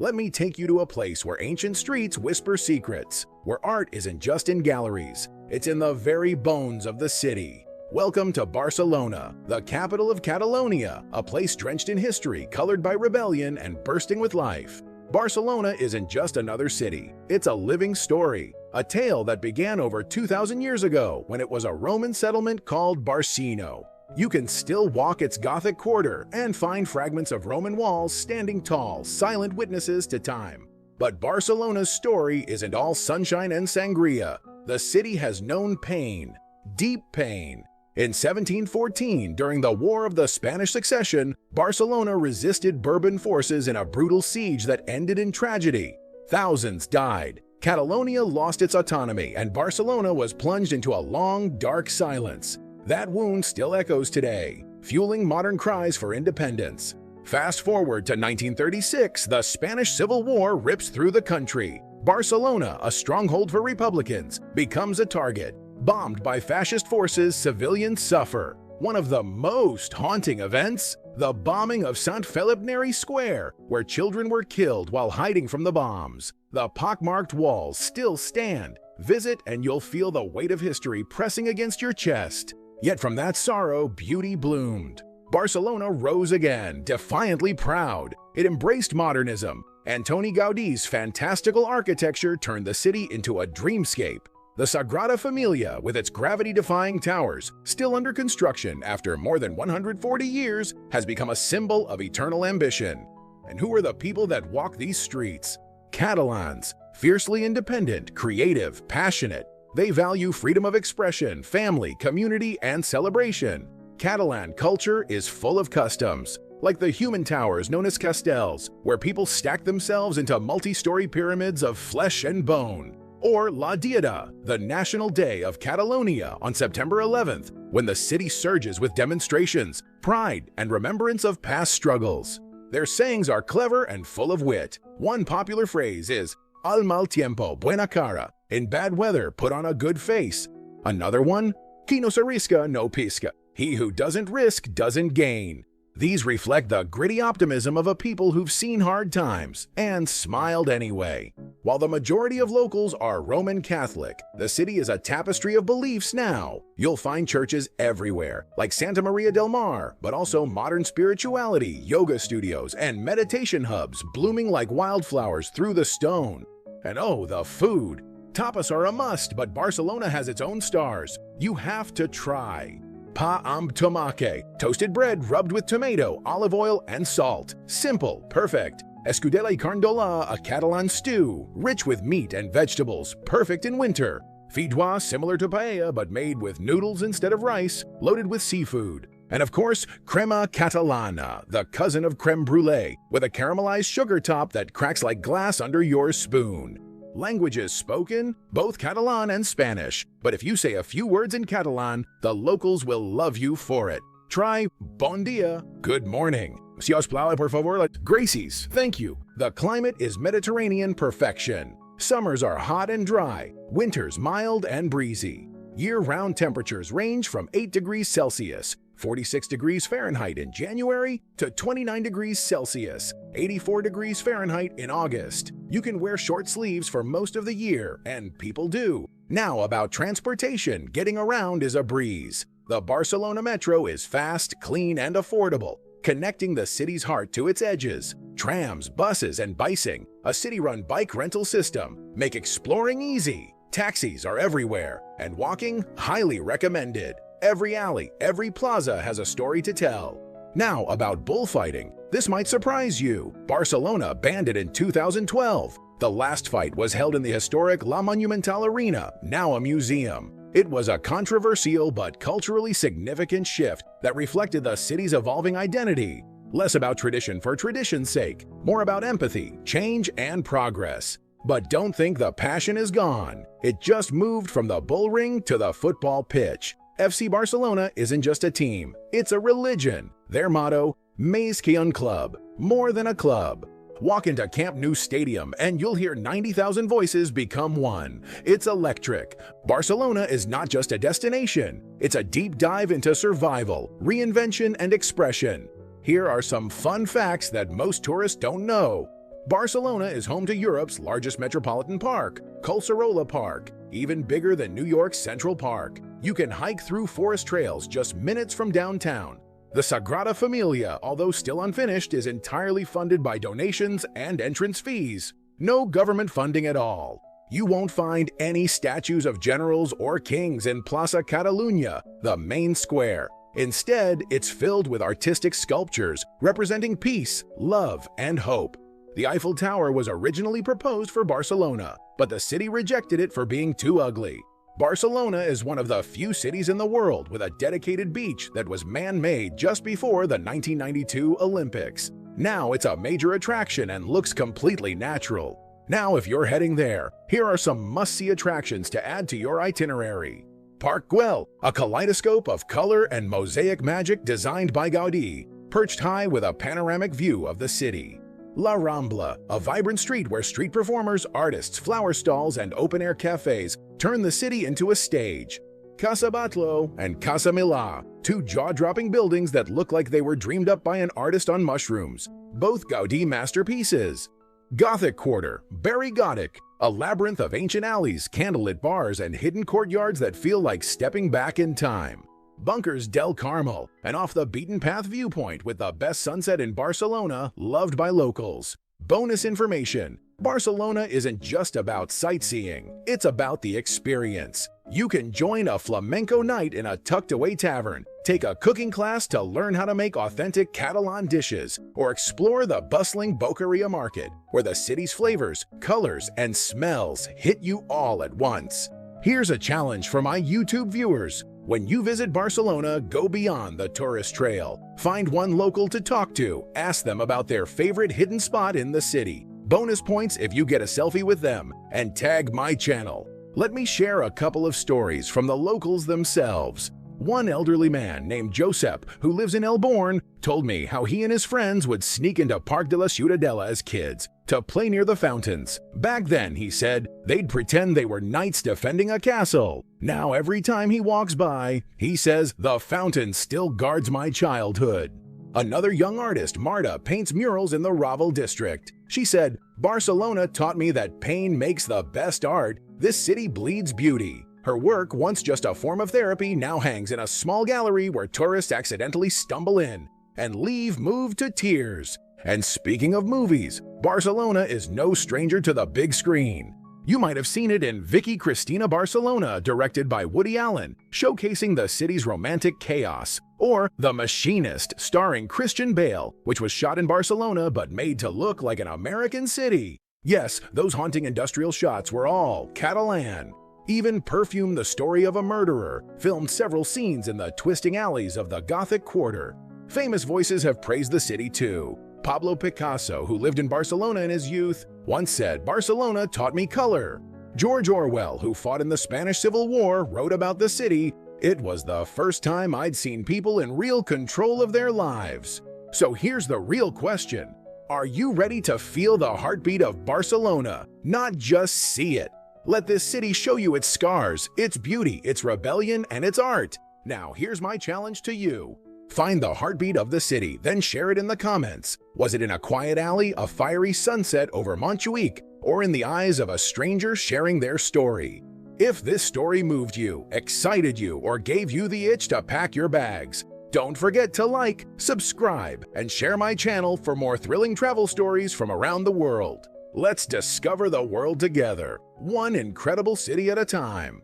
let me take you to a place where ancient streets whisper secrets, where art isn't just in galleries, it's in the very bones of the city. Welcome to Barcelona, the capital of Catalonia, a place drenched in history, colored by rebellion, and bursting with life. Barcelona isn't just another city, it's a living story, a tale that began over 2,000 years ago when it was a Roman settlement called Barcino. You can still walk its Gothic quarter and find fragments of Roman walls standing tall, silent witnesses to time. But Barcelona's story isn't all sunshine and sangria. The city has known pain, deep pain. In 1714, during the War of the Spanish Succession, Barcelona resisted Bourbon forces in a brutal siege that ended in tragedy. Thousands died. Catalonia lost its autonomy, and Barcelona was plunged into a long, dark silence. That wound still echoes today, fueling modern cries for independence. Fast forward to 1936, the Spanish Civil War rips through the country. Barcelona, a stronghold for Republicans, becomes a target. Bombed by fascist forces, civilians suffer. One of the most haunting events? The bombing of Sant Felip Neri Square, where children were killed while hiding from the bombs. The pockmarked walls still stand. Visit and you'll feel the weight of history pressing against your chest. Yet from that sorrow, beauty bloomed. Barcelona rose again, defiantly proud. It embraced modernism. Antoni Gaudí's fantastical architecture turned the city into a dreamscape. The Sagrada Familia, with its gravity-defying towers, still under construction after more than 140 years, has become a symbol of eternal ambition. And who are the people that walk these streets? Catalans, fiercely independent, creative, passionate. They value freedom of expression, family, community, and celebration. Catalan culture is full of customs, like the human towers known as castells, where people stack themselves into multi-story pyramids of flesh and bone. Or La Diada, the National Day of Catalonia on September 11th, when the city surges with demonstrations, pride, and remembrance of past struggles. Their sayings are clever and full of wit. One popular phrase is, "Al mal tiempo, buena cara." In bad weather, put on a good face. Another one, "Qui no se risca, no pisca." He who doesn't risk doesn't gain. These reflect the gritty optimism of a people who've seen hard times and smiled anyway. While the majority of locals are Roman Catholic, the city is a tapestry of beliefs now. You'll find churches everywhere, like Santa Maria del Mar, but also modern spirituality, yoga studios, and meditation hubs blooming like wildflowers through the stone. And oh, the food! Tapas are a must, but Barcelona has its own stars. You have to try. Pa amb tomate, toasted bread rubbed with tomato, olive oil, and salt. Simple, perfect. Escudella carndola, a Catalan stew, rich with meat and vegetables, perfect in winter. Fideuà, similar to paella but made with noodles instead of rice, loaded with seafood. And of course, crema catalana, the cousin of creme brulee, with a caramelized sugar top that cracks like glass under your spoon. Languages spoken? Both Catalan and Spanish. But if you say a few words in Catalan, the locals will love you for it. Try bon dia, good morning. Si os plau, por favor, Gracies, thank you. The climate is Mediterranean perfection. Summers are hot and dry, winters mild and breezy. Year-round temperatures range from 8 degrees Celsius, 46 degrees Fahrenheit in January, to 29 degrees Celsius, 84 degrees Fahrenheit in August. You can wear short sleeves for most of the year, and people do. Now about transportation, getting around is a breeze. The Barcelona Metro is fast, clean, and affordable, connecting the city's heart to its edges. Trams, buses, and bicing, a city-run bike rental system, make exploring easy. Taxis are everywhere, and walking highly recommended. Every alley, every plaza has a story to tell. Now about bullfighting. This might surprise you. Barcelona banned it in 2012. The last fight was held in the historic La Monumental Arena, now a museum. It was a controversial but culturally significant shift that reflected the city's evolving identity. Less about tradition for tradition's sake, more about empathy, change, and progress. But don't think the passion is gone. It just moved from the bull ring to the football pitch. FC Barcelona isn't just a team, it's a religion. Their motto, Més que un club, more than a club. Walk into Camp Nou Stadium and you'll hear 90,000 voices become one. It's electric. Barcelona is not just a destination, it's a deep dive into survival, reinvention, and expression. Here are some fun facts that most tourists don't know. Barcelona is home to Europe's largest metropolitan park, Collserola Park, even bigger than New York's Central Park. You can hike through forest trails just minutes from downtown. The Sagrada Familia, although still unfinished, is entirely funded by donations and entrance fees. No government funding at all. You won't find any statues of generals or kings in Plaça Catalunya, the main square. Instead, it's filled with artistic sculptures representing peace, love, and hope. The Eiffel Tower was originally proposed for Barcelona, but the city rejected it for being too ugly. Barcelona is one of the few cities in the world with a dedicated beach that was man-made just before the 1992 Olympics. Now it's a major attraction and looks completely natural. Now, if you're heading there, here are some must-see attractions to add to your itinerary. Park Güell, a kaleidoscope of color and mosaic magic designed by Gaudí, perched high with a panoramic view of the city. La Rambla, a vibrant street where street performers, artists, flower stalls, and open-air cafes turn the city into a stage. Casa Batlló and Casa Milà, two jaw-dropping buildings that look like they were dreamed up by an artist on mushrooms, both Gaudí masterpieces. Gothic Quarter, Barry Gothic, a labyrinth of ancient alleys, candlelit bars, and hidden courtyards that feel like stepping back in time. Bunkers del Carmel, an off-the-beaten-path viewpoint with the best sunset in Barcelona, loved by locals. Bonus information: Barcelona isn't just about sightseeing, it's about the experience. You can join a flamenco night in a tucked-away tavern, take a cooking class to learn how to make authentic Catalan dishes, or explore the bustling Boqueria market, where the city's flavors, colors, and smells hit you all at once. Here's a challenge for my YouTube viewers. When you visit Barcelona, go beyond the tourist trail. Find one local to talk to, ask them about their favorite hidden spot in the city. Bonus points if you get a selfie with them, and tag my channel. Let me share a couple of stories from the locals themselves. One elderly man named Josep, who lives in Elborn, told me how he and his friends would sneak into Parc de la Ciutadella as kids to play near the fountains. Back then, he said, they'd pretend they were knights defending a castle. Now every time he walks by, he says, the fountain still guards my childhood. Another young artist, Marta, paints murals in the Raval district. She said, Barcelona taught me that pain makes the best art. This city bleeds beauty. Her work, once just a form of therapy, now hangs in a small gallery where tourists accidentally stumble in and leave moved to tears. And speaking of movies, Barcelona is no stranger to the big screen. You might have seen it in Vicky Cristina Barcelona, directed by Woody Allen, showcasing the city's romantic chaos, or The Machinist, starring Christian Bale, which was shot in Barcelona but made to look like an American city. Yes, those haunting industrial shots were all Catalan. Even Perfume, the Story of a Murderer, filmed several scenes in the twisting alleys of the Gothic Quarter. Famous voices have praised the city too. Pablo Picasso, who lived in Barcelona in his youth, once said, Barcelona taught me color. George Orwell, who fought in the Spanish Civil War, wrote about the city, it was the first time I'd seen people in real control of their lives. So here's the real question. Are you ready to feel the heartbeat of Barcelona, not just see it? Let this city show you its scars, its beauty, its rebellion, and its art. Now, here's my challenge to you. Find the heartbeat of the city, then share it in the comments. Was it in a quiet alley, a fiery sunset over Montjuic, or in the eyes of a stranger sharing their story? If this story moved you, excited you, or gave you the itch to pack your bags, don't forget to like, subscribe, and share my channel for more thrilling travel stories from around the world. Let's discover the world together, one incredible city at a time.